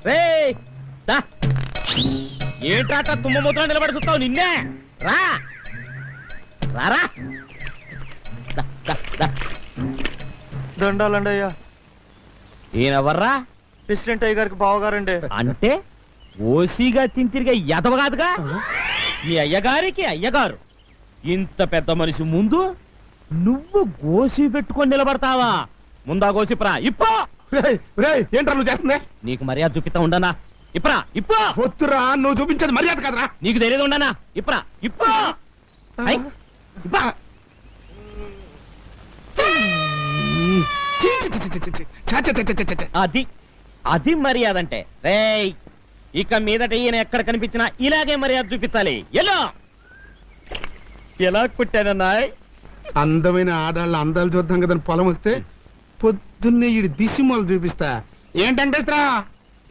రేయ్ దా ఏంట్రాట తుమ్మమూతలో నిలబడి చూస్తావు నిన్నే రా రారా దా, దా, దా. దండాలండి అయ్యా. ఈయనెవర్రా ప్రెసిడెంట్ అయ్య గారికి బావగారండి. అంటే ఓసీగా తింతిరిగా ఎదవ కాదుగా మీ అయ్యగారికి అయ్యగారు ఇంత పెద్ద మనిషి ముందు నువ్వు గోసి పెట్టుకొని నిలబడతావా? ముందా గోసిప్రా ఇప్పో. ఏంట్రా నువ్వు చేస్తుంది? నీకు మర్యాద చూపిస్తా ఉండనా? ఇప్రా ఇప్పో. వద్దురా, నువ్వు చూపించేది మర్యాద కదరా. నీకు తెలియదు ఉండనా? ఇప్రా ఇప్పో. ఐ, ఇప్పా. చీ, చీ, చీ, చీ, చీ, చీ. ఛ, ఛ, ఛ, ఛ, ఛ, ఛ. అది అది మర్యాద అంటే. రేయ్ ఇక మీదట ఈయన ఎక్కడ కనిపించినా ఇలాగే మర్యాద చూపించాలి. ఎలా ఎలా కుట్టానన్నా? అందమైన ఆడాళ్ళ అందాలు చూద్దాం కదా పొలం వస్తే పొద్దున్నే ఈ దిశమూల చూపిస్తా. ఏంటంటే